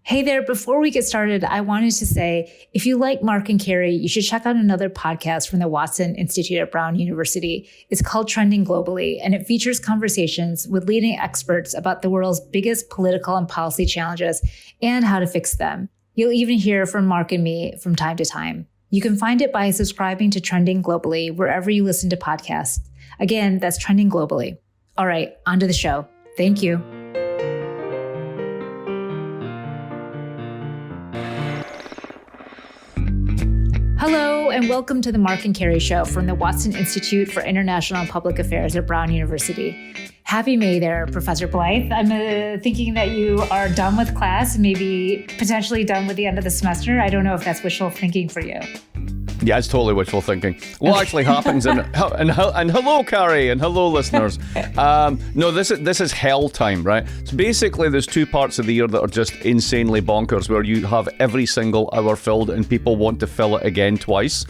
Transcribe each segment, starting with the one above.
Hey there, before we get started, I wanted to say, if you like Mark and Carrie, you should check out another podcast from the Watson Institute at Brown University. It's called Trending Globally, and it features conversations with leading experts about the world's biggest political and policy challenges and how to fix them. You'll even hear from Mark and me from time to time. You can find it by subscribing to Trending Globally wherever you listen to podcasts. Again, that's Trending Globally. All right, on to the show. Thank you. Hello, and welcome to the Mark and Carrie Show from the Watson Institute for International and Public Affairs at Brown University. Happy May there, Professor Blyth. I'm thinking that you are done with class, maybe potentially done with the end of the semester. I don't know if that's wishful thinking for you. Yeah, it's totally wishful thinking. What actually happens, and hello, Carrie, and hello, listeners. No, this is hell time, right? So basically, there's two parts of the year that are just insanely bonkers, where you have every single hour filled, and people want to fill it again twice.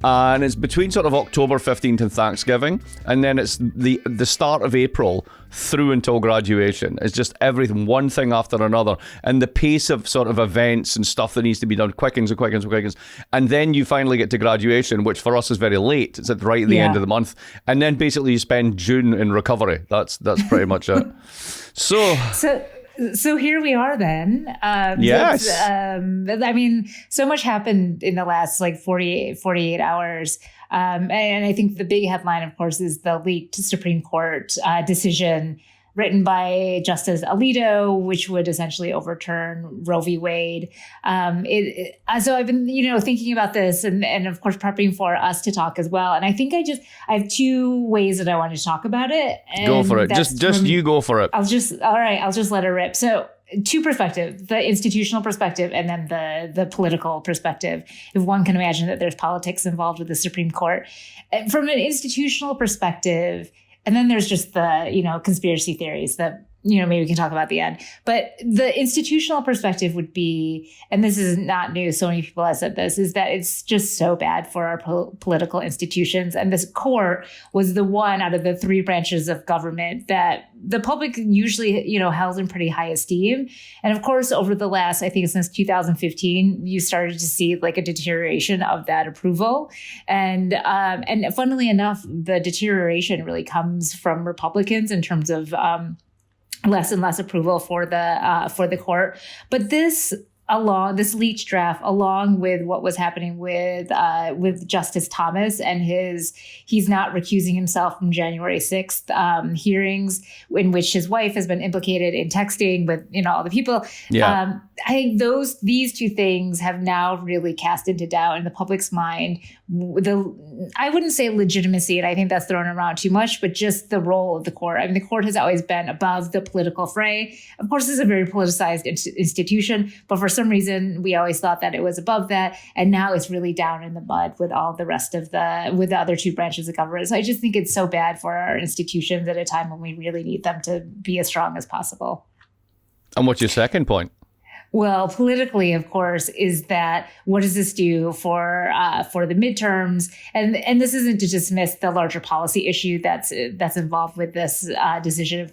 And it's between sort of October 15th and Thanksgiving, and then it's the start of April through until graduation. It's just everything, one thing after another, and the pace of sort of events and stuff that needs to be done quickens, and then you finally get to graduation, which for us is very late. It's at right at the end of the month, and then basically you spend June in recovery. That's pretty much it. So here we are then. Yes. I mean, so much happened in the last 48 hours. And I think the big headline, of course, is the leaked Supreme Court decision written by Justice Alito, which would essentially overturn Roe v. Wade. So I've been, thinking about this and of course prepping for us to talk as well. And I think I have two ways that I want to talk about it. And go for it. You go for it. I'll just let it rip. So two perspectives, the institutional perspective and then the political perspective, if one can imagine that there's politics involved with the Supreme Court. And from an institutional perspective, and then there's just the, conspiracy theories that, maybe we can talk about at the end. But the institutional perspective would be, and this is not new, so many people have said this, is that it's just so bad for our political institutions. And this court was the one out of the three branches of government that the public usually, held in pretty high esteem. And of course, over the last, I think since 2015, you started to see a deterioration of that approval. And funnily enough, the deterioration really comes from Republicans in terms of less and less approval for the court. But this leaked draft, along with what was happening with Justice Thomas and he's not recusing himself from January 6th hearings in which his wife has been implicated in texting with all the people. Yeah. I think these two things have now really cast into doubt in the public's mind I wouldn't say legitimacy, and I think that's thrown around too much, but just the role of the court. I mean, the court has always been above the political fray. Of course, this is a very politicized institution, but for some reason, we always thought that it was above that. And now it's really down in the mud with all the rest of with the other two branches of government. So I just think it's so bad for our institutions at a time when we really need them to be as strong as possible. And what's your second point? Well, politically, of course, is that what does this do for the midterms? And this isn't to dismiss the larger policy issue that's involved with this decision. If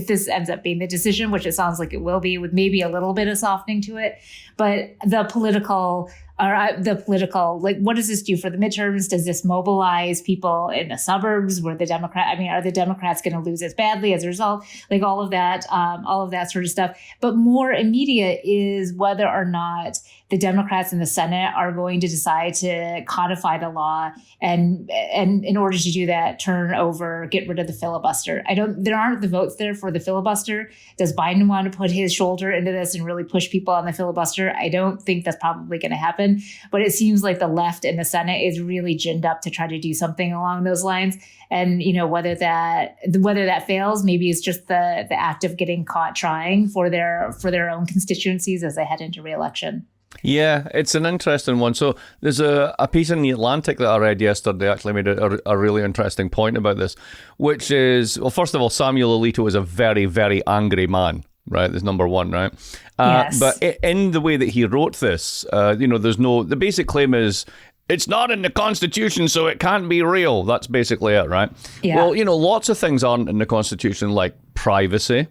this ends up being the decision, which it sounds like it will be, with maybe a little bit of softening to it, but the political, what does this do for the midterms? Does this mobilize people in the suburbs where are the Democrats going to lose as badly as a result? All of that sort of stuff. But more immediate is whether or not the Democrats in the Senate are going to decide to codify the law and in order to do that, get rid of the filibuster. There aren't the votes there for the filibuster. Does Biden want to put his shoulder into this and really push people on the filibuster? I don't think that's probably going to happen, but it seems like the left in the Senate is really ginned up to try to do something along those lines. And, whether that fails, maybe it's just the act of getting caught trying for their own constituencies as they head into re-election. Yeah, it's an interesting one. So there's a piece in The Atlantic that I read yesterday actually made a really interesting point about this, which is, well, first of all, Samuel Alito is a very, very angry man, right? That's number one, right? Yes. But in the way that he wrote this, the basic claim is, it's not in the Constitution, so it can't be real. That's basically it, right? Yeah. Well, lots of things aren't in the Constitution, like privacy.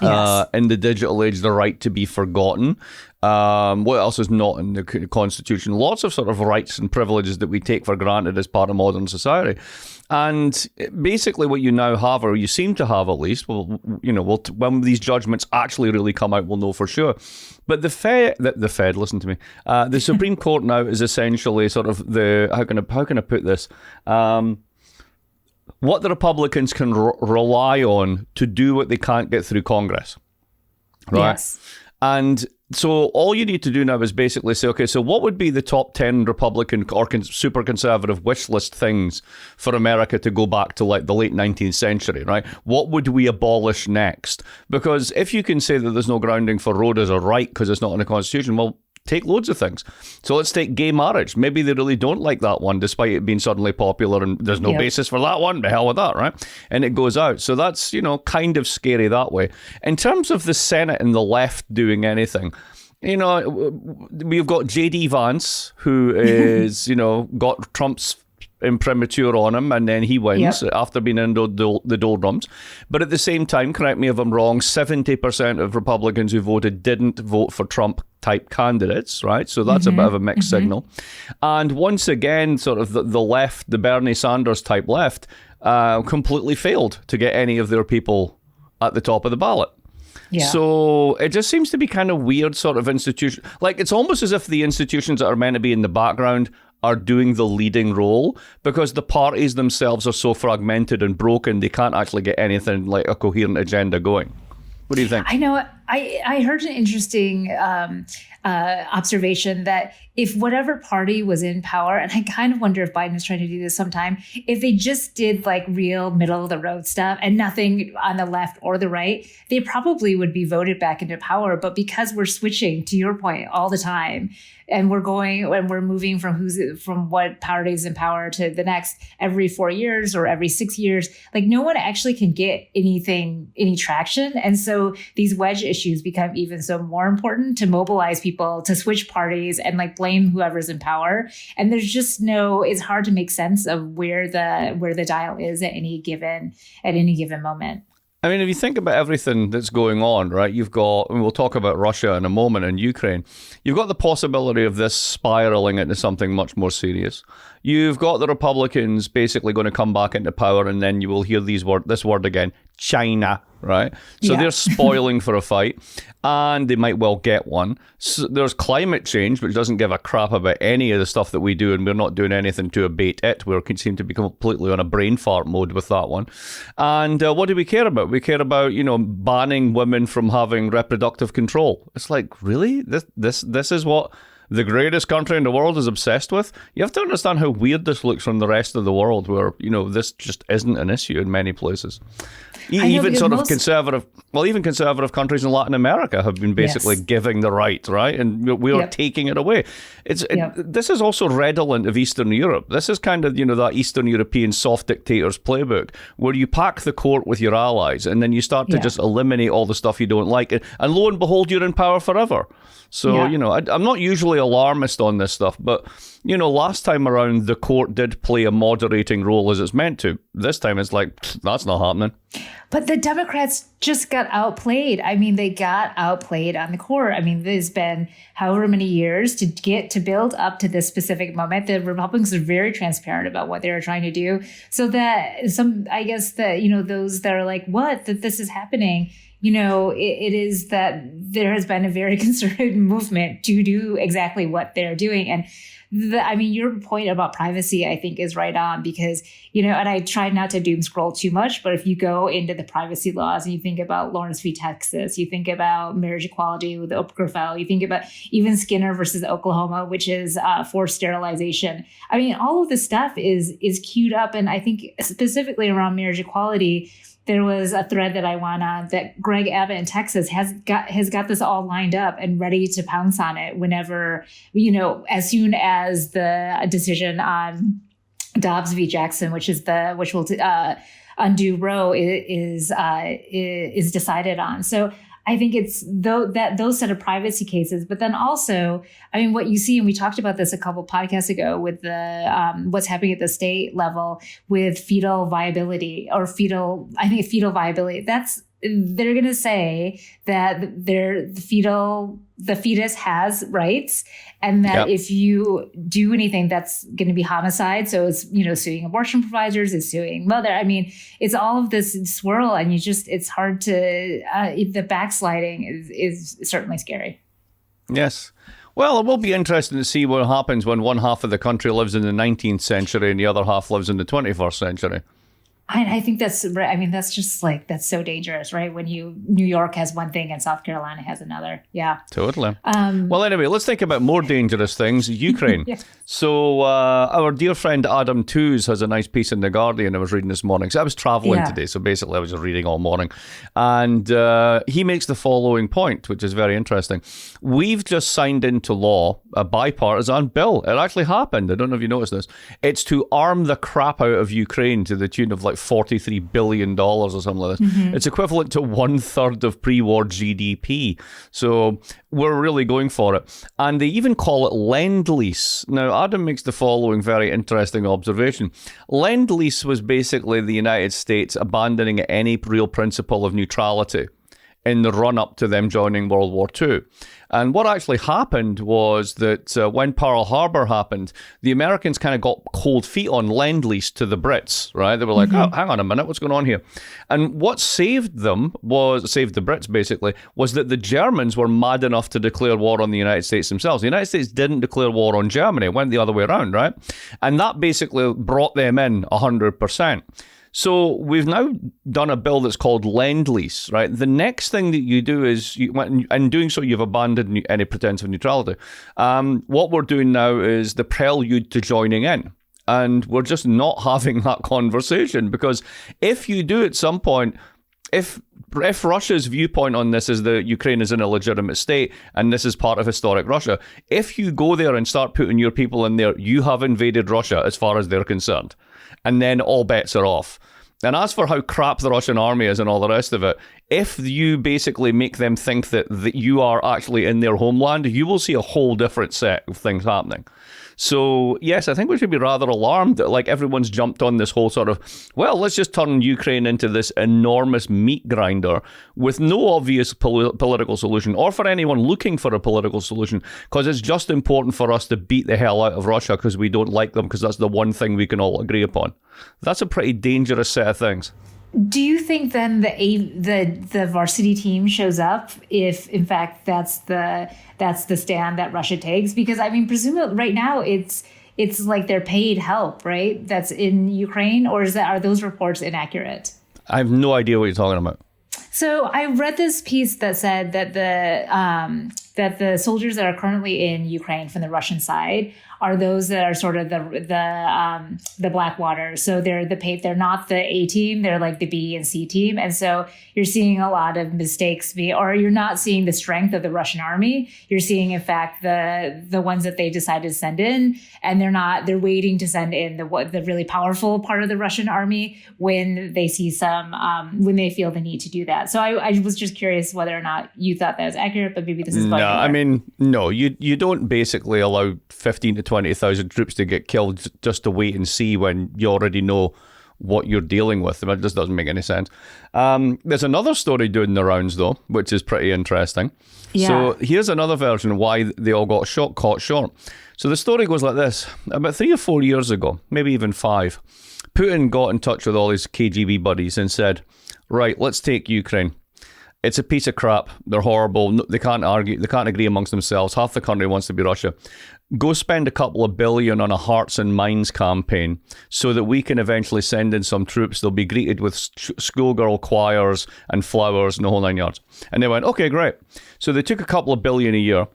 Yes. In the digital age, the right to be forgotten. What else is not in the Constitution? Lots of sort of rights and privileges that we take for granted as part of modern society. And basically what you now have, or you seem to have at least, when these judgments actually really come out, we'll know for sure. But the Fed, listen to me, the Supreme Court now is essentially sort of how can I put this? What the Republicans can rely on to do what they can't get through Congress, right? Yes. And so all you need to do now is basically say, okay, so what would be the top 10 Republican or super conservative wish list things for America to go back to like the late 19th century, right? What would we abolish next? Because if you can say that there's no grounding for road as a right because it's not in the Constitution, well, take loads of things. So let's take gay marriage. Maybe they really don't like that one, despite it being suddenly popular and there's no basis for that one. The hell with that, right? And it goes out. So that's, kind of scary that way. In terms of the Senate and the left doing anything, we've got J.D. Vance, who is, got Trump's imprimatur on him, and then he wins after being in the doldrums. But at the same time, correct me if I'm wrong, 70% of Republicans who voted didn't vote for Trump type candidates, right? So that's a bit of a mixed signal. And once again, sort of the left, the Bernie Sanders type left, completely failed to get any of their people at the top of the ballot. Yeah. So it just seems to be kind of weird sort of institution. Like, it's almost as if the institutions that are meant to be in the background are doing the leading role, because the parties themselves are so fragmented and broken, they can't actually get anything like a coherent agenda going. What do you think? I know. I heard an interesting observation that if whatever party was in power, and I kind of wonder if Biden is trying to do this sometime, if they just did like real middle of the road stuff and nothing on the left or the right, they probably would be voted back into power. But because we're switching, to your point, all the time, and we're moving from what party is in power to the next every 4 years or every 6 years, like no one actually can get any traction. And so these wedge issues become even so more important to mobilize people to switch parties and like blame whoever's in power. And there's just it's hard to make sense of where the dial is at any given moment. I mean, if you think about everything that's going on, right, you've got, and we'll talk about Russia in a moment and Ukraine, you've got the possibility of this spiraling into something much more serious. You've got the Republicans basically going to come back into power, and then you will hear this word again, China, right? So they're spoiling for a fight, and they might well get one. So there's climate change, which doesn't give a crap about any of the stuff that we do, and we're not doing anything to abate it. We seem to be completely on a brain fart mode with that one. And what do we care about? We care about, banning women from having reproductive control. It's like, really? This is what the greatest country in the world is obsessed with? You have to understand how weird this looks from the rest of the world, where, this just isn't an issue in many places. Even conservative countries in Latin America have been basically giving the right, and we are taking it away. This is also redolent of Eastern Europe. This is kind of, that Eastern European soft dictators playbook, where you pack the court with your allies and then you start to just eliminate all the stuff you don't like. And lo and behold, you're in power forever. So, I'm not usually alarmist on this stuff, but, last time around, the court did play a moderating role as it's meant to. This time it's like, that's not happening. But the Democrats just got outplayed. I mean, they got outplayed on the court. I mean, there's been however many years to build up to this specific moment. The Republicans are very transparent about what they were trying to do. So that those that are like, what, that this is happening, it is that there has been a very concerted movement to do exactly what they're doing. And your point about privacy, I think, is right on, because, and I try not to doom scroll too much, but if you go into the privacy laws and you think about Lawrence v. Texas, you think about marriage equality with the Oprah, you think about even Skinner versus Oklahoma, which is forced sterilization. I mean, all of this stuff is queued up. And I think specifically around marriage equality, there was a thread that I went on that Greg Abbott in Texas has got this all lined up and ready to pounce on it whenever, as soon as the decision on Dobbs v. Jackson, which will undo Roe, is decided on. So I think it's those set of privacy cases, but then also, what you see, and we talked about this a couple podcasts ago with the what's happening at the state level with fetal viability. That's they're going to say that the fetus has rights, and that if you do anything, that's going to be homicide. So it's, suing abortion providers, it's suing mother. I mean, it's all of this swirl, and it's hard to, the backsliding is certainly scary. Yes. Well, it will be interesting to see what happens when one half of the country lives in the 19th century and the other half lives in the 21st century. I think that's so dangerous, right? When New York has one thing and South Carolina has another. Yeah. Totally. Well, anyway, let's think about more dangerous things. Ukraine. Yes. So our dear friend Adam Tooze has a nice piece in The Guardian I was reading this morning. So I was traveling today. So basically I was just reading all morning. And he makes the following point, which is very interesting. We've just signed into law a bipartisan bill. It actually happened. I don't know if you noticed this. It's to arm the crap out of Ukraine to the tune of like $43 billion or something like this. Mm-hmm. It's equivalent to 1/3 of pre-war GDP. So we're really going for it. And they even call it Lend-Lease. Now, Adam makes the following very interesting observation. Lend-Lease was basically the United States abandoning any real principle of neutrality in the run-up to them joining World War II. And what actually happened was that when Pearl Harbor happened, the Americans kind of got cold feet on Lend-Lease to the Brits, right? They were like, oh, hang on a minute, what's going on here? And what saved the Brits basically, was that the Germans were mad enough to declare war on the United States themselves. The United States didn't declare war on Germany, it went the other way around, right? And that basically brought them in 100%. So we've now done a bill that's called Lend-Lease, right? The next thing that you do is, in doing so, you've abandoned any pretense of neutrality. What we're doing now is the prelude to joining in. And we're just not having that conversation, because if you do at some point, if Russia's viewpoint on this is that Ukraine is an illegitimate state and this is part of historic Russia, if you go there and start putting your people in there, you have invaded Russia as far as they're concerned. And then all bets are off. And as for how crap the Russian army is and all the rest of it, if you basically make them think that you are actually in their homeland, you will see a whole different set of things happening. So, yes, I think we should be rather alarmed that everyone's jumped on this whole sort of, well, let's just turn Ukraine into this enormous meat grinder with no obvious political solution, or for anyone looking for a political solution, because it's just important for us to beat the hell out of Russia because we don't like them, because that's the one thing we can all agree upon. That's a pretty dangerous set of things. Do you think then the varsity team shows up if, in fact, that's the stand that Russia takes? Because I mean, presumably right now it's like they're paid help, right? That's in Ukraine, or are those reports inaccurate? I have no idea what you're talking about. So I read this piece that said that the soldiers that are currently in Ukraine from the Russian side are those that are sort of the Blackwater. So they're not the A team, they're like the B and C team. And so you're seeing a lot of mistakes or you're not seeing the strength of the Russian army. You're seeing, in fact, the ones that they decided to send in, and they're waiting to send in the really powerful part of the Russian army when they see when they feel the need to do that. So I was just curious whether or not you thought that was accurate, but maybe this is no. I mean, no, you don't basically allow 15 to 20,000 troops to get killed just to wait and see when you already know what you're dealing with. I mean, it just doesn't make any sense. There's another story doing the rounds, though, which is pretty interesting. Yeah. So here's another version of why they all got caught short. So the story goes like this. About 3 or 4 years ago, maybe even 5, Putin got in touch with all his KGB buddies and said, right, let's take Ukraine. It's a piece of crap. They're horrible. They can't argue. They can't agree amongst themselves. Half the country wants to be Russia. Go spend a couple of billion on a Hearts and Minds campaign so that we can eventually send in some troops. They'll be greeted with schoolgirl choirs and flowers and the whole 9 yards. And they went, okay, great. So they took a couple of billion a year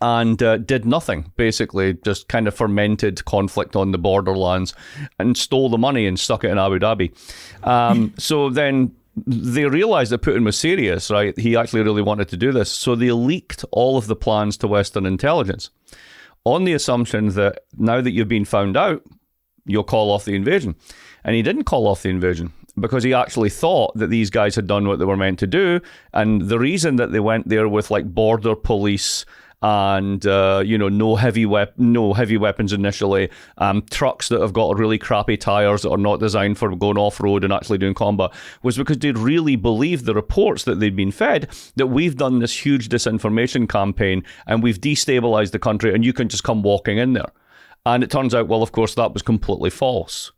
and did nothing, basically just kind of fermented conflict on the borderlands and stole the money and stuck it in Abu Dhabi. So then they realized that Putin was serious, right? He actually really wanted to do this. So they leaked all of the plans to Western intelligence on the assumption that now that you've been found out, you'll call off the invasion. And he didn't call off the invasion because he actually thought that these guys had done what they were meant to do. And the reason that they went there with like border police and no heavy weapons initially, trucks that have got really crappy tires that are not designed for going off-road and actually doing combat, was because they really believed the reports that they'd been fed that we've done this huge disinformation campaign and we've destabilized the country and you can just come walking in there. And it turns out, well, of course, that was completely false.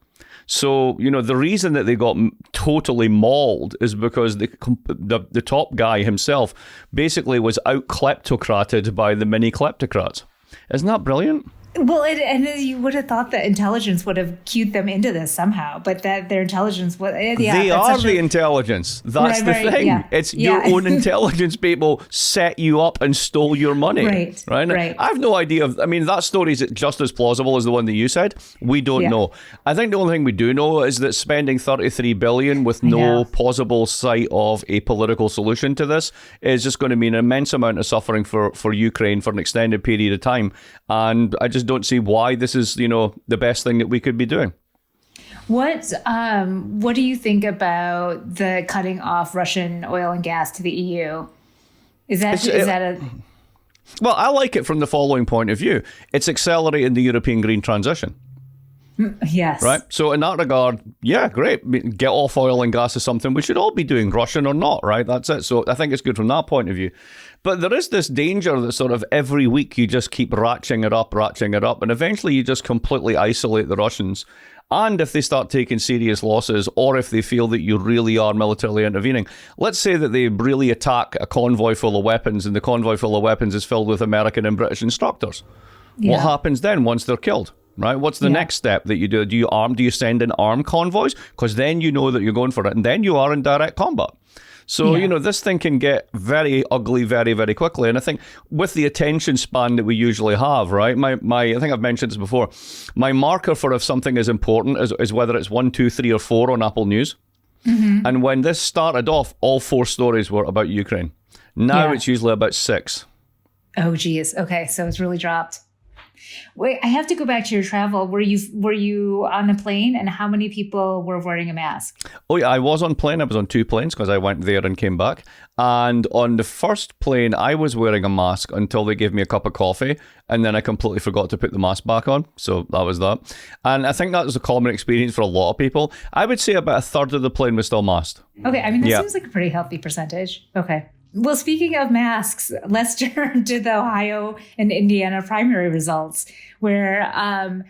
So, the reason that they got totally mauled is because the top guy himself basically was out-kleptocrated by the mini kleptocrats. Isn't that brilliant? Well, and you would have thought that intelligence would have cued them into this somehow, but that their intelligence was... they are the intelligence. That's the thing. Yeah. It's your own intelligence people set you up and stole your money. Right. I have no idea. That story is just as plausible as the one that you said. We don't know. I think the only thing we do know is that spending $33 billion with no possible sight of a political solution to this is just going to mean an immense amount of suffering for Ukraine for an extended period of time. And I just don't see why this is, the best thing that we could be doing. What do you think about the cutting off Russian oil and gas to the EU? Is that a... Well, I like it from the following point of view. It's accelerating the European green transition. Yes. Right. So in that regard, yeah, great. Get off oil and gas is something we should all be doing, Russian or not, right? That's it. So I think it's good from that point of view. But there is this danger that sort of every week you just keep ratcheting it up, and eventually you just completely isolate the Russians. And if they start taking serious losses, or if they feel that you really are militarily intervening, let's say that they really attack a convoy full of weapons, and the convoy full of weapons is filled with American and British instructors. What happens then once they're killed? Right? What's the next step that you do? Do you send in armed convoys? Because then you know that you're going for it, and then you are in direct combat. So, this thing can get very ugly very, very quickly. And I think with the attention span that we usually have, right? I think I've mentioned this before. My marker for if something is important is whether it's 1, 2, 3, or 4 on Apple News. Mm-hmm. And when this started off, all 4 stories were about Ukraine. Now it's usually about 6. Oh, geez. Okay. So it's really dropped. Wait, I have to go back to your travel. Were you on a plane, and how many people were wearing a mask? Oh yeah, I was on plane. I was on 2 planes because I went there and came back. And on the first plane, I was wearing a mask until they gave me a cup of coffee, and then I completely forgot to put the mask back on. So that was that. And I think that was a common experience for a lot of people. I would say about a third of the plane was still masked. Okay, that seems like a pretty healthy percentage. Okay. Well, speaking of masks, let's turn to the Ohio and Indiana primary results, where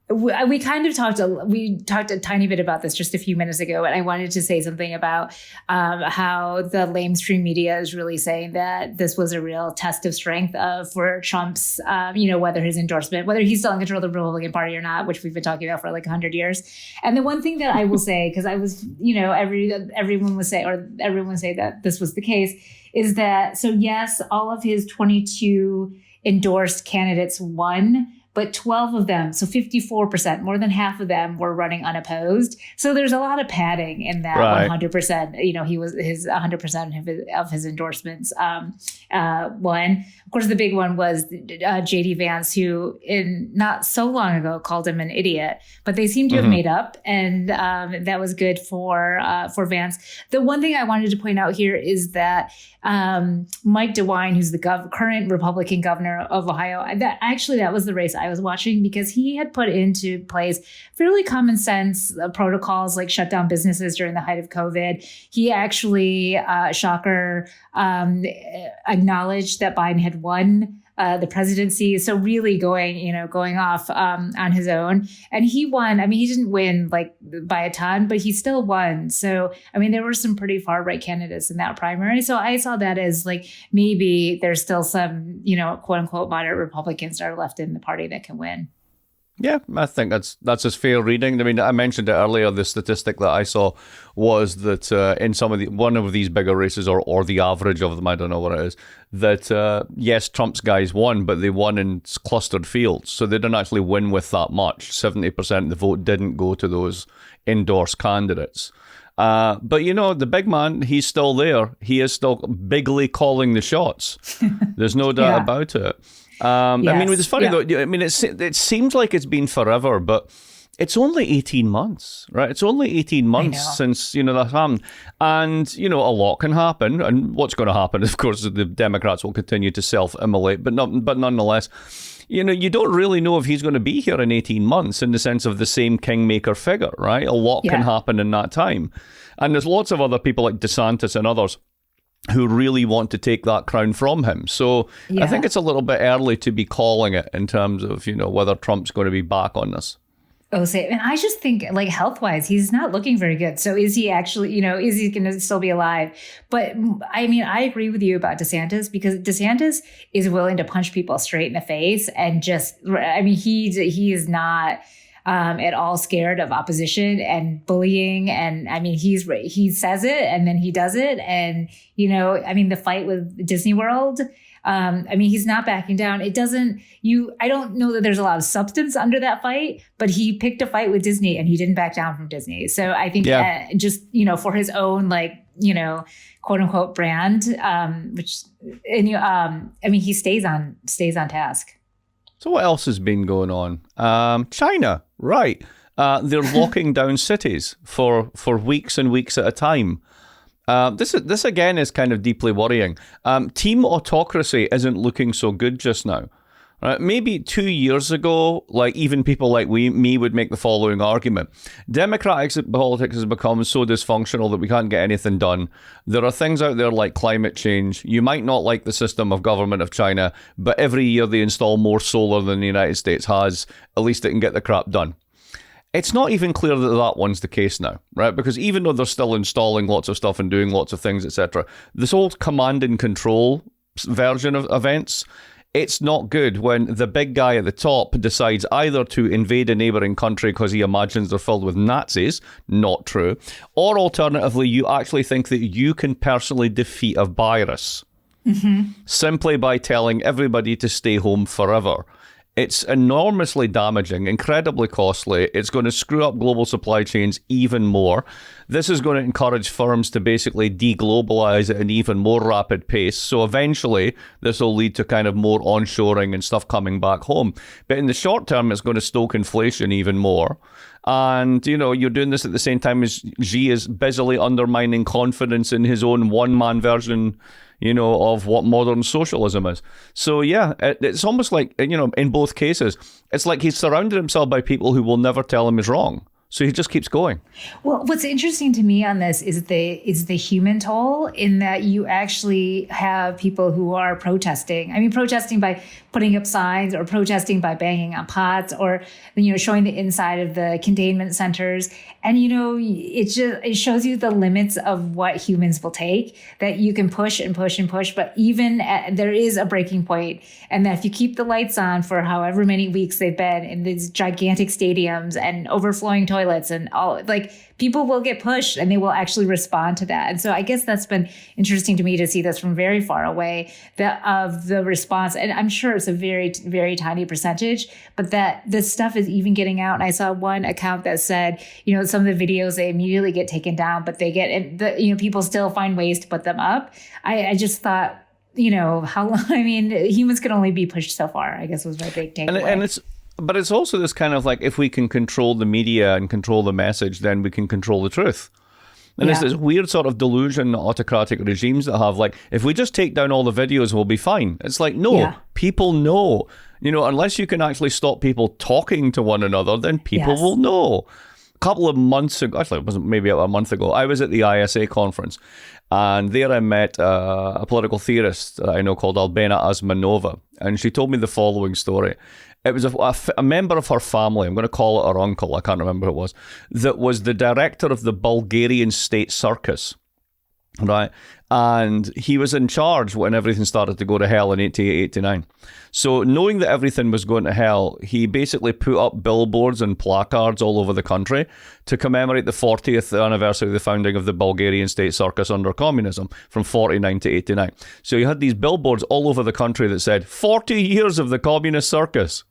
we talked a tiny bit about this just a few minutes ago, and I wanted to say something about how the lamestream media is really saying that this was a real test of strength for Trump's, whether his endorsement, whether he's still in control of the Republican Party or not, which we've been talking about for like 100 years. And the one thing that I will say, because I was, everyone would say that this was the case, is that, so yes, all of his 22 endorsed candidates won, but 12 of them, so 54%, more than half of them were running unopposed. So there's a lot of padding in that 100%. He was his 100% of his endorsements won. Of course, the big one was J.D. Vance, who not so long ago called him an idiot, but they seem to have made up, and that was good for Vance. The one thing I wanted to point out here is that Mike DeWine, who's the current Republican governor of Ohio, that was the race I was watching, because he had put into place fairly common sense protocols like shut down businesses during the height of COVID. He actually, shocker, acknowledged that Biden had won the presidency. So really going off on his own. And he won. He didn't win like by a ton, but he still won. So, there were some pretty far right candidates in that primary. So I saw that as like, maybe there's still some, quote unquote, moderate Republicans that are left in the party that can win. Yeah, I think that's as fair reading. I mentioned it earlier. The statistic that I saw was that in one of these bigger races, or the average of them, I don't know what it is, that yes, Trump's guys won, but they won in clustered fields, so they didn't actually win with that much. 70% of the vote didn't go to those endorsed candidates. But the big man, he's still there. He is still bigly calling the shots. There's no doubt about it. It's funny though. It seems like it's been forever, but it's only 18 months, right? It's only 18 months since, that happened. And, a lot can happen. And what's going to happen, of course, is the Democrats will continue to self-immolate. But nonetheless, you don't really know if he's going to be here in 18 months in the sense of the same kingmaker figure, right? A lot can happen in that time. And there's lots of other people like DeSantis and others who really want to take that crown from him. So I think it's a little bit early to be calling it in terms of, whether Trump's going to be back on this. Oh, and I just think, like, health-wise, he's not looking very good. So is he actually, is he going to still be alive? But I mean, I agree with you about DeSantis, because DeSantis is willing to punch people straight in the face and he is not at all scared of opposition and bullying. And I mean, he says it and then he does it. And, the fight with Disney World, he's not backing down. I don't know that there's a lot of substance under that fight, but he picked a fight with Disney and he didn't back down from Disney. So I think for his own, quote unquote brand, he stays on task. So what else has been going on? China, right. They're locking down cities for weeks and weeks at a time. This again is kind of deeply worrying. Team autocracy isn't looking so good just now. Right? Maybe 2 years ago, even people like me would make the following argument. Democratic politics has become so dysfunctional that we can't get anything done. There are things out there like climate change. You might not like the system of government of China, but every year they install more solar than the United States has. At least it can get the crap done. It's not even clear that one's the case now, right? Because even though they're still installing lots of stuff and doing lots of things, etc., this whole command and control version of events, it's not good when the big guy at the top decides either to invade a neighbouring country because he imagines they're filled with Nazis, not true, or alternatively, you actually think that you can personally defeat a virus simply by telling everybody to stay home forever. It's enormously damaging, incredibly costly. It's going to screw up global supply chains even more. This is going to encourage firms to basically deglobalize at an even more rapid pace. So eventually, this will lead to kind of more onshoring and stuff coming back home. But in the short term, it's going to stoke inflation even more. And, you're doing this at the same time as Xi is busily undermining confidence in his own one-man version of what modern socialism is. So yeah, it's almost like, in both cases, it's like he's surrounded himself by people who will never tell him he's wrong. So he just keeps going. Well, what's interesting to me on this is the human toll, in that you actually have people who are protesting. I mean, protesting by putting up signs, or protesting by banging on pots, or, showing the inside of the containment centers. And, it shows you the limits of what humans will take, that you can push and push and push, but even there is a breaking point. And that if you keep the lights on for however many weeks they've been in these gigantic stadiums and overflowing toilets and all, people will get pushed and they will actually respond to that. And so I guess that's been interesting to me to see this from very far away, of the response. And I'm sure it's a very, very tiny percentage, but that this stuff is even getting out. And I saw one account that said, some of the videos, they immediately get taken down, but they get, people still find ways to put them up. I just thought, humans can only be pushed so far, I guess was my big takeaway. But it's also this kind of if we can control the media and control the message, then we can control the truth. And it's this weird sort of delusion that autocratic regimes that have, if we just take down all the videos, we'll be fine. It's people know. Unless you can actually stop people talking to one another, then people will know. A couple of months ago, actually it wasn't, maybe a month ago, I was at the ISA conference, and there I met a political theorist that I know called Albena Asmanova, and she told me the following story. It was a member of her family, I'm going to call it her uncle, I can't remember who it was, that was the director of the Bulgarian state circus, right? And he was in charge when everything started to go to hell in 88, 89. So knowing that everything was going to hell, he basically put up billboards and placards all over the country to commemorate the 40th anniversary of the founding of the Bulgarian state circus under communism from 49 to 89. So you had these billboards all over the country that said, 40 years of the communist circus.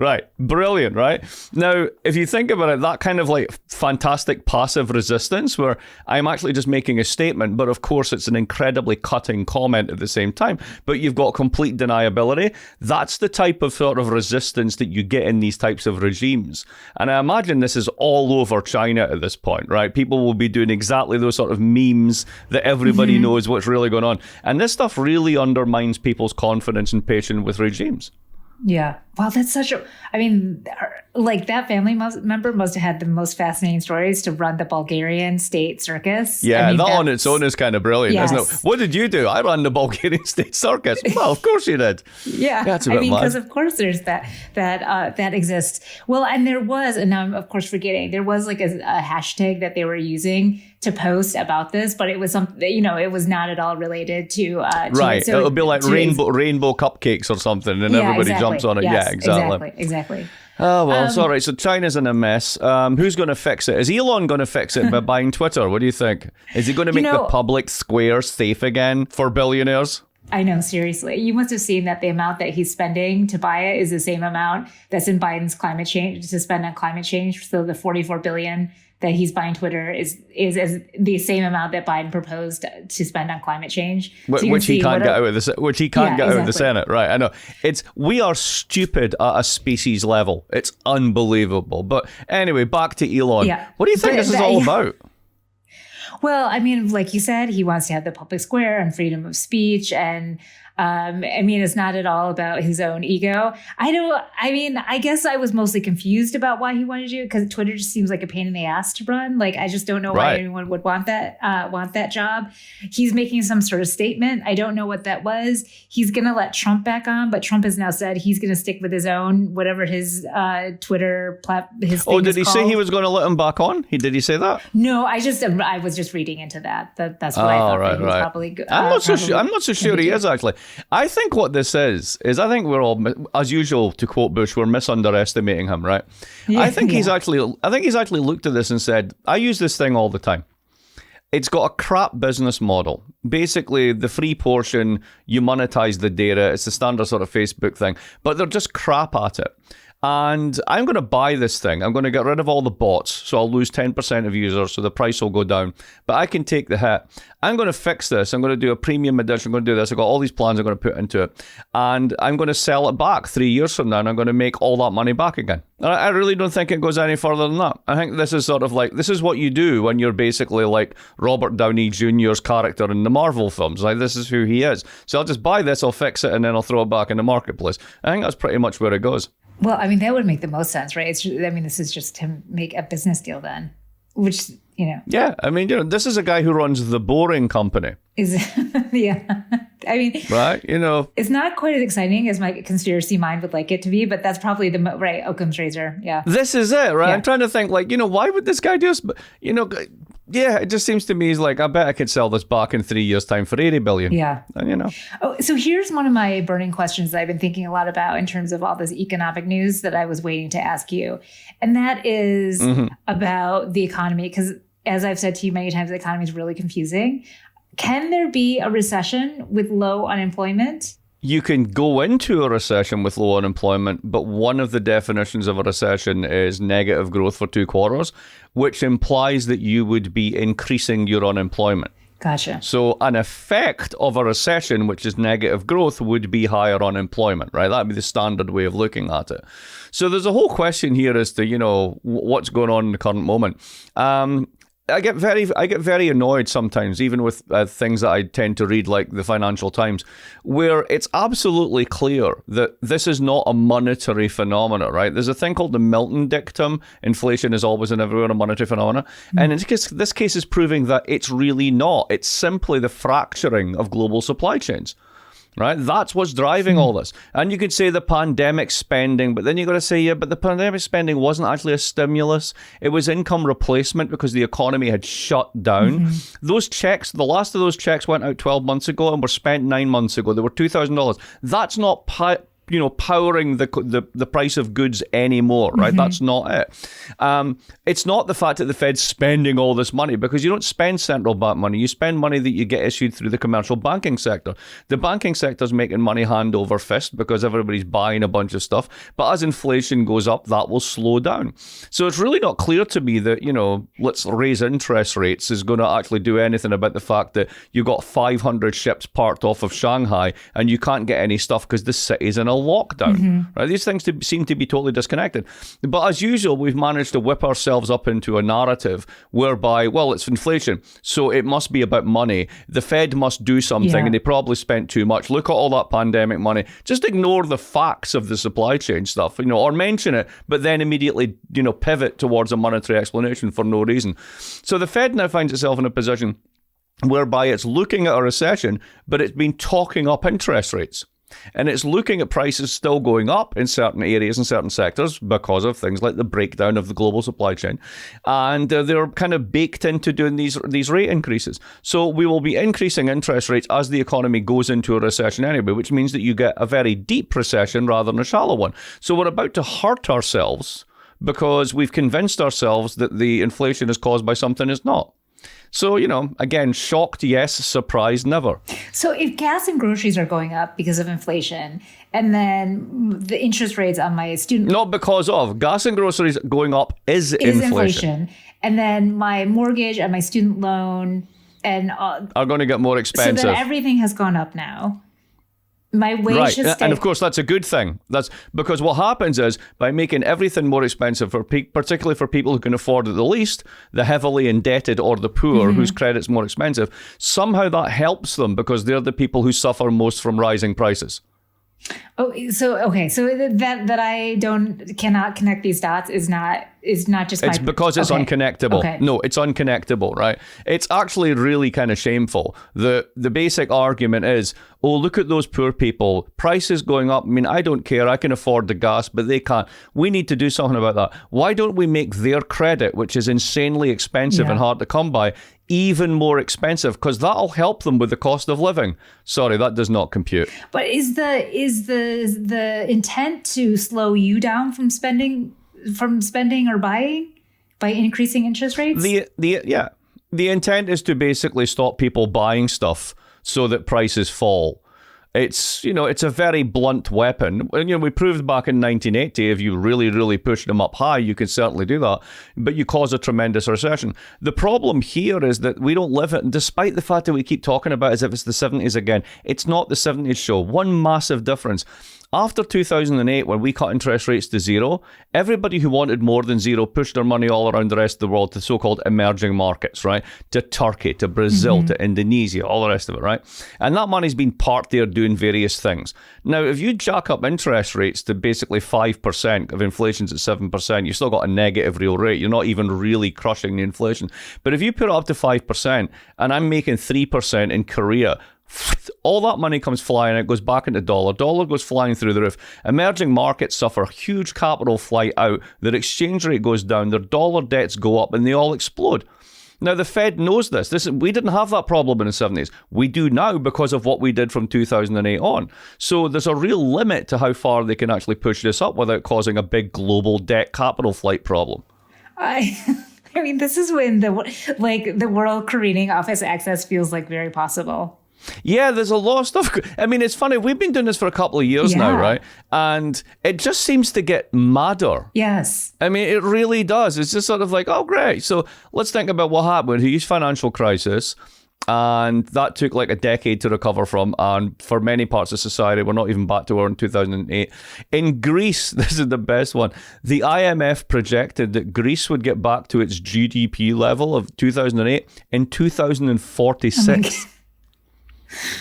Right. Brilliant, right? Now, if you think about it, that kind of like fantastic passive resistance where I'm actually just making a statement, but of course it's an incredibly cutting comment at the same time, but you've got complete deniability. That's the type of sort of resistance that you get in these types of regimes. And I imagine this is all over China at this point, right? People will be doing exactly those sort of memes that everybody knows what's really going on. And this stuff really undermines people's confidence and patience with regimes. Yeah. Wow, that's such a, I mean, like that family member must have had the most fascinating stories to run the Bulgarian state circus. Yeah, I mean, that on its own is kind of brilliant, yes. isn't it? What did you do? I ran the Bulgarian state circus. Well, of course you did. Yeah. That's a bit because of course there's that exists. Well, and there was, and now I'm of course forgetting, there was like a hashtag that they were using to post about this, but it was something, it was not at all related to right. So it'll be like rainbow cupcakes or something, and everybody jumps on it. Yes, yeah, exactly. Oh, well, it's all right. So China's in a mess. Who's going to fix it? Is Elon going to fix it by buying Twitter? What do you think? Is he going to make the public square safe again for billionaires? I know, seriously. You must have seen that the amount that he's spending to buy it is the same amount that's in Biden's climate change, to spend on climate change. So the $44 billion that he's buying Twitter is the same amount that Biden proposed to spend on climate change. Which he can't get out of the Senate. Right, I know. We are stupid at a species level. It's unbelievable. But anyway, back to Elon. Yeah. What do you think this is all about? Well, I mean, like you said, he wants to have the public square and freedom of speech. And it's not at all about his own ego. I guess I was mostly confused about why he wanted to do it, because Twitter just seems like a pain in the ass to run. Like, I just don't know why anyone would want that job. He's making some sort of statement. I don't know what that was. He's going to let Trump back on, but Trump has now said he's going to stick with his own, whatever his Twitter his thing did he say he was going to let him back on? Did he say that? No, I was just reading into that. That's what I thought. Right, he was probably good. I'm not so sure he is, actually. I think what this is I think we're all, as usual, to quote Bush, we're misunderestimating him, right? Yeah, I think he's actually looked at this and said, I use this thing all the time. It's got a crap business model. Basically, the free portion, you monetize the data. It's the standard sort of Facebook thing, but they're just crap at it. And I'm going to buy this thing. I'm going to get rid of all the bots, so I'll lose 10% of users, so the price will go down. But I can take the hit. I'm going to fix this. I'm going to do a premium edition. I'm going to do this. I've got all these plans I'm going to put into it. And I'm going to sell it back 3 years from now, and I'm going to make all that money back again. And I really don't think it goes any further than that. I think this is sort of like, this is what you do when you're basically like Robert Downey Jr.'s character in the Marvel films. Like, this is who he is. So I'll just buy this, I'll fix it, and then I'll throw it back in the marketplace. I think that's pretty much where it goes. Well, I mean, that would make the most sense, right? This is just to make a business deal then, which, Yeah, I mean, this is a guy who runs the Boring Company. Yeah. I mean, right, it's not quite as exciting as my conspiracy mind would like it to be, but that's probably right, Occam's razor. Yeah. This is it, right? Yeah. I'm trying to think, like, why would this guy do this? Yeah, it just seems to me, he's like, I bet I could sell this back in 3 years' time for $80 billion. Yeah. And, Oh, so here's one of my burning questions that I've been thinking a lot about in terms of all this economic news that I was waiting to ask you. And that is about the economy. Because as I've said to you many times, the economy is really confusing. Can there be a recession with low unemployment? You can go into a recession with low unemployment, but one of the definitions of a recession is negative growth for 2 quarters, which implies that you would be increasing your unemployment. Gotcha. So an effect of a recession, which is negative growth, would be higher unemployment, right? That'd be the standard way of looking at it. So there's a whole question here as to, what's going on in the current moment. I get very annoyed sometimes, even with things that I tend to read, like the Financial Times, where it's absolutely clear that this is not a monetary phenomena, right? There's a thing called the Milton dictum: inflation is always and everywhere a monetary phenomena. And in this case is proving that it's really not. It's simply the fracturing of global supply chains. Right? That's what's driving all this. And you could say the pandemic spending, but then you got to say, yeah, but the pandemic spending wasn't actually a stimulus. It was income replacement because the economy had shut down. Those checks, the last of those checks went out 12 months ago and were spent 9 months ago. They were $2,000. That's not powering the price of goods anymore, right? That's not it. It's not the fact that the Fed's spending all this money, because you don't spend central bank money. You spend money that you get issued through the commercial banking sector. The banking sector's making money hand over fist because everybody's buying a bunch of stuff. But as inflation goes up, that will slow down. So it's really not clear to me that, let's raise interest rates is going to actually do anything about the fact that you've got 500 ships parked off of Shanghai and you can't get any stuff because the city's in a lockdown, right? These things seem to be totally disconnected. But as usual, we've managed to whip ourselves up into a narrative whereby, well, it's inflation, so it must be about money. The Fed must do something, and they probably spent too much. Look at all that pandemic money. Just ignore the facts of the supply chain stuff, or mention it, but then immediately, pivot towards a monetary explanation for no reason. So the Fed now finds itself in a position whereby it's looking at a recession, but it's been talking up interest rates. And it's looking at prices still going up in certain areas and certain sectors because of things like the breakdown of the global supply chain. And they're kind of baked into doing these rate increases. So we will be increasing interest rates as the economy goes into a recession anyway, which means that you get a very deep recession rather than a shallow one. So we're about to hurt ourselves because we've convinced ourselves that the inflation is caused by something it's not. So, again, shocked, yes, surprised, never. So if gas and groceries are going up because of inflation, and then the interest rates on my student... Not because of. Gas and groceries going up is inflation. And then my mortgage and my student loan and... are going to get more expensive. So then everything has gone up now. My wage should stay. And of course, that's a good thing. That's because what happens is by making everything more expensive, particularly for people who can afford it the least, the heavily indebted or the poor whose credit's more expensive, somehow that helps them because they're the people who suffer most from rising prices. Oh, so okay, so that I cannot connect these dots is not just. It's because it's unconnectable. Okay. No, it's unconnectable, right? It's actually really kind of shameful. The basic argument is, oh, look at those poor people. Prices going up. I mean, I don't care. I can afford the gas, but they can't. We need to do something about that. Why don't we make their credit, which is insanely expensive and hard to come by, even more expensive? Because that'll help them with the cost of living. Sorry, that does not compute. But is the intent to slow you down from spending or buying by increasing interest rates? The intent is to basically stop people buying stuff so that prices fall. It's a very blunt weapon. We proved back in 1980, if you really, really push them up high, you can certainly do that. But you cause a tremendous recession. The problem here is that we don't live it, despite the fact that we keep talking about it as if it's the 70s again. It's not the 70s show. One massive difference. After 2008, when we cut interest rates to zero, everybody who wanted more than zero pushed their money all around the rest of the world to so-called emerging markets, right? To Turkey, to Brazil, to Indonesia, all the rest of it, right? And that money's been parked there doing various things. Now, if you jack up interest rates to basically 5%, if inflation's at 7%, you've still got a negative real rate. You're not even really crushing the inflation. But if you put it up to 5%, and I'm making 3% in Korea, all that money comes flying out, goes back into dollar. Dollar goes flying through the roof. Emerging markets suffer huge capital flight out. Their exchange rate goes down. Their dollar debts go up, and they all explode. Now, the Fed knows this. We didn't have that problem in the 70s. We do now because of what we did from 2008 on. So there's a real limit to how far they can actually push this up without causing a big global debt capital flight problem. I mean, this is when the world careening off its axis feels like very possible. Yeah, there's a lot of stuff. I mean, it's funny. We've been doing this for a couple of years now, right? And it just seems to get madder. Yes. I mean, it really does. It's just sort of like, oh, great. So let's think about what happened. Huge financial crisis. And that took like a decade to recover from. And for many parts of society, we're not even back to where in 2008. In Greece, this is the best one. The IMF projected that Greece would get back to its GDP level of 2008 in 2046.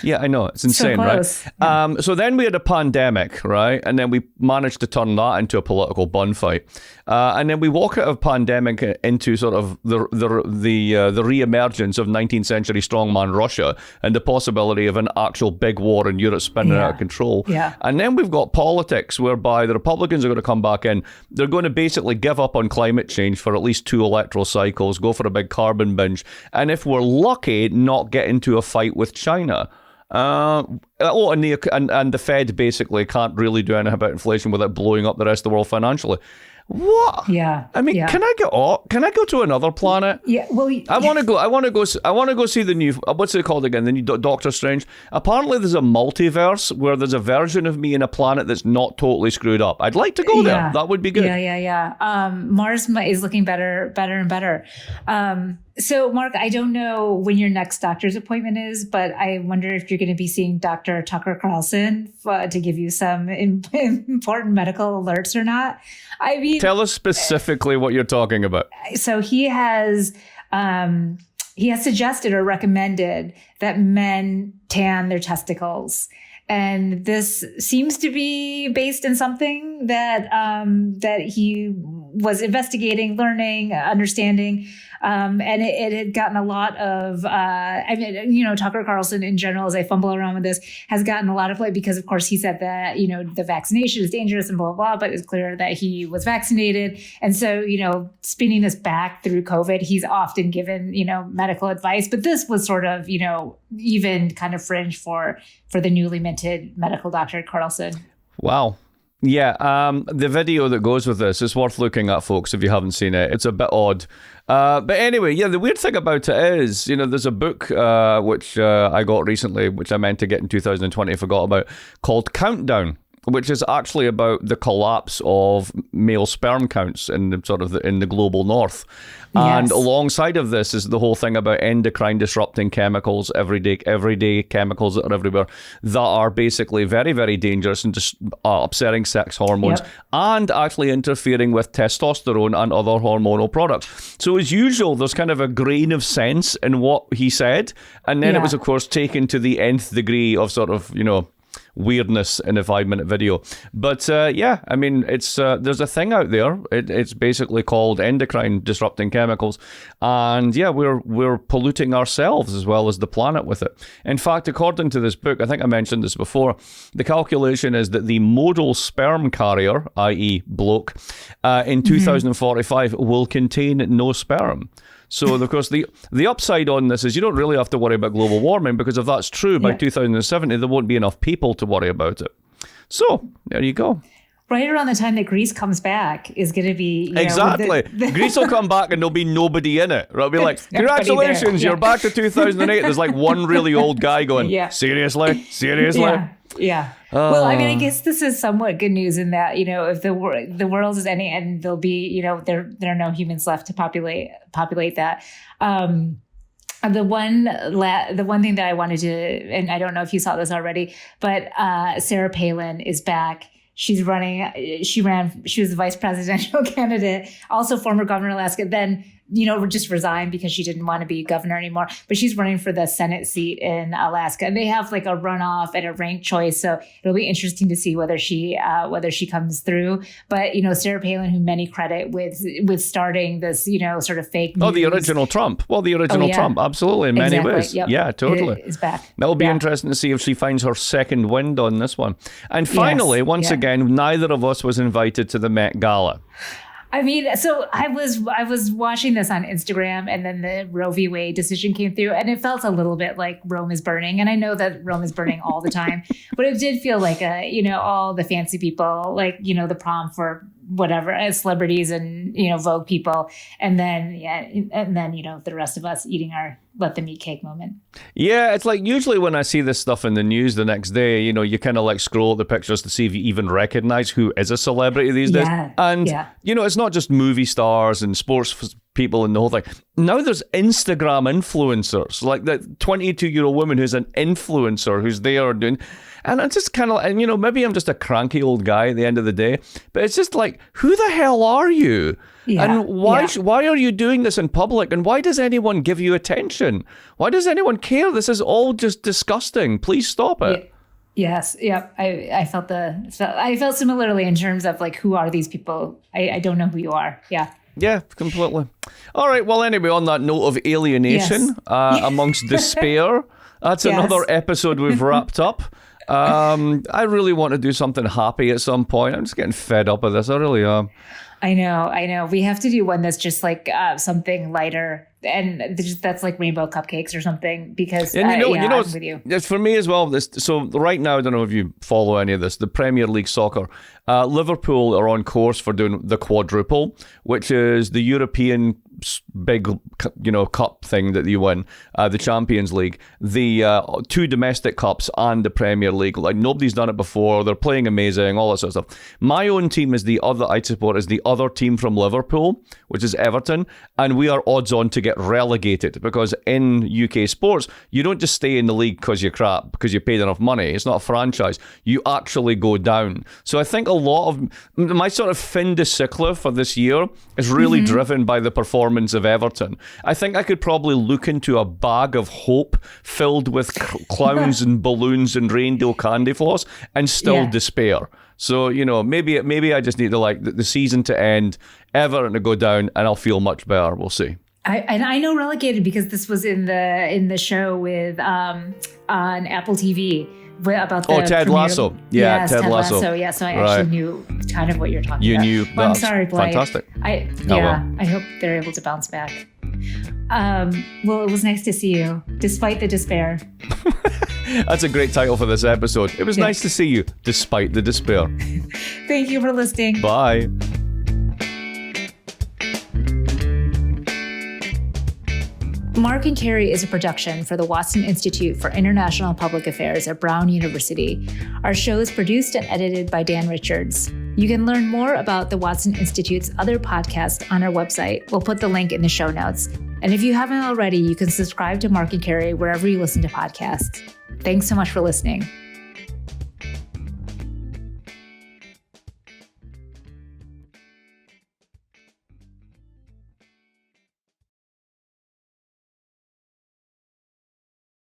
Yeah, I know. It's insane, right? Yeah. So then we had a pandemic, right? And then we managed to turn that into a political bun fight. And then we walk out of pandemic into sort of the re-emergence of 19th century strongman Russia and the possibility of an actual big war in Europe spinning out of control. Yeah. And then we've got politics whereby the Republicans are going to come back in. They're going to basically give up on climate change for at least 2 electoral cycles, go for a big carbon binge. And if we're lucky, not get into a fight with China. And the Fed basically can't really do anything about inflation without blowing up the rest of the world financially. What? Yeah. I mean, can I go to another planet? Yeah. Well, I want to go see the new, what's it called again? The new Doctor Strange. Apparently there's a multiverse where there's a version of me in a planet that's not totally screwed up. I'd like to go there. That would be good. Yeah. Mars is looking better and better. So, Mark, I don't know when your next doctor's appointment is, but I wonder if you're going to be seeing Dr. Tucker Carlson to give you some important medical alerts or not. I mean, tell us specifically what you're talking about. So he has suggested or recommended that men tan their testicles. And this seems to be based in something that he was investigating, learning, understanding. And it had gotten a lot of, Tucker Carlson in general, as I fumble around with this, has gotten a lot of play because, of course, he said that, the vaccination is dangerous and blah, blah, blah, but it's clear that he was vaccinated. And so, spinning this back through COVID, he's often given, medical advice. But this was sort of, even kind of fringe for the newly minted medical doctor Carlson. Wow. Yeah, the video that goes with this is worth looking at, folks, if you haven't seen it. It's a bit odd. But anyway, the weird thing about it is, there's a book which I got recently, which I meant to get in 2020, I forgot about, called Countdown, which is actually about the collapse of male sperm counts in the global north. And Yes. alongside of this is the whole thing about endocrine disrupting chemicals, everyday chemicals that are everywhere that are basically very, very dangerous and just upsetting sex hormones and actually interfering with testosterone and other hormonal products. So as usual, there's kind of a grain of sense in what he said. And then it was, of course, taken to the nth degree of weirdness in a 5-minute video. But I mean, it's there's a thing out there. It's basically called endocrine disrupting chemicals, and we're polluting ourselves as well as the planet with it. In fact, according to this book, I think I mentioned this before, the calculation is that the modal sperm carrier, i.e. bloke, in 2045 will contain no sperm. So, of course, the upside on this is you don't really have to worry about global warming, because if that's true, by 2070, there won't be enough people to worry about it. So, there you go. Right around the time that Greece comes back is going to be... Exactly. Greece will come back and there'll be nobody in it. It'll be like, congratulations, you're back to 2008. There's like one really old guy going, seriously? Yeah. Well, I mean, I guess this is somewhat good news in that, if the world is ending and there'll be, there are no humans left to populate that. The one thing that I wanted to, and I don't know if you saw this already, but Sarah Palin is back. She's running. She was the vice presidential candidate, also former governor of Alaska. Then, just resigned because she didn't want to be governor anymore. But she's running for the Senate seat in Alaska, and they have like a runoff and a ranked choice. So it'll be interesting to see whether she comes through. But Sarah Palin, who many credit with starting this, sort of fake news. Oh, the original Trump. Well, the original Trump, absolutely, in many ways. Yep. Yeah, totally. Is back. That'll be interesting to see if she finds her second wind on this one. And finally, once again, neither of us was invited to the Met Gala. I mean, so I was watching this on Instagram, and then the Roe v. Wade decision came through, and it felt a little bit like Rome is burning. And I know that Rome is burning all the time, but it did feel like all the fancy people, like, the prom for whatever, as celebrities and, Vogue people. And then the rest of us eating our let them eat cake moment. Yeah, it's like usually when I see this stuff in the news the next day, you kind of like scroll at the pictures to see if you even recognize who is a celebrity these days. And, it's not just movie stars and sports people and the whole thing. Now there's Instagram influencers, like that 22-year-old woman who's an influencer who's there doing... And I'm just kind of, and maybe I'm just a cranky old guy at the end of the day, but it's just like, who the hell are you? And why are you doing this in public? And why does anyone give you attention? Why does anyone care? This is all just disgusting. Please stop it. Yes. Yep. I felt similarly in terms of like, who are these people? I don't know who you are. Yeah. Yeah, completely. All right. Well, anyway, on that note of alienation amongst despair, that's another episode we've wrapped up. I really want to do something happy at some point. I'm just getting fed up with this. I really am. I know. We have to do one that's just like something lighter that's like rainbow cupcakes or something, because and I'm with you. It's for me as well. So right now, I don't know if you follow any of this. The Premier League soccer, Liverpool are on course for doing the quadruple, which is the European big, cup thing that you win, the Champions League, the 2 domestic cups, and the Premier League. Like, nobody's done it before. They're playing amazing, all that sort of stuff. My own team is the other I support is the other team from Liverpool, which is Everton, and we are odds on to get relegated, because in UK sports, you don't just stay in the league because you're crap, because you paid enough money. It's not a franchise. You actually go down. So I think a lot of my sort of fin de siècle for this year is really driven by the performance of Everton. I think I could probably look into a bag of hope filled with clowns and balloons and reindeer candy floss and still despair. So, maybe I just need to the season to end, Everton to go down, and I'll feel much better. We'll see. I know relegated because this was in the show with on Apple TV about the Ted Lasso. Yeah, yes, Ted Lasso. Yeah, so I actually knew kind of what you're talking about. You knew. Well, I'm sorry, Blyth. Fantastic. I hope they're able to bounce back. Well, it was nice to see you, despite the despair. That's a great title for this episode. It was nice to see you, despite the despair. Thank you for listening. Bye. Mark and Carrie is a production for the Watson Institute for International Public Affairs at Brown University. Our show is produced and edited by Dan Richards. You can learn more about the Watson Institute's other podcasts on our website. We'll put the link in the show notes. And if you haven't already, you can subscribe to Mark and Carrie wherever you listen to podcasts. Thanks so much for listening.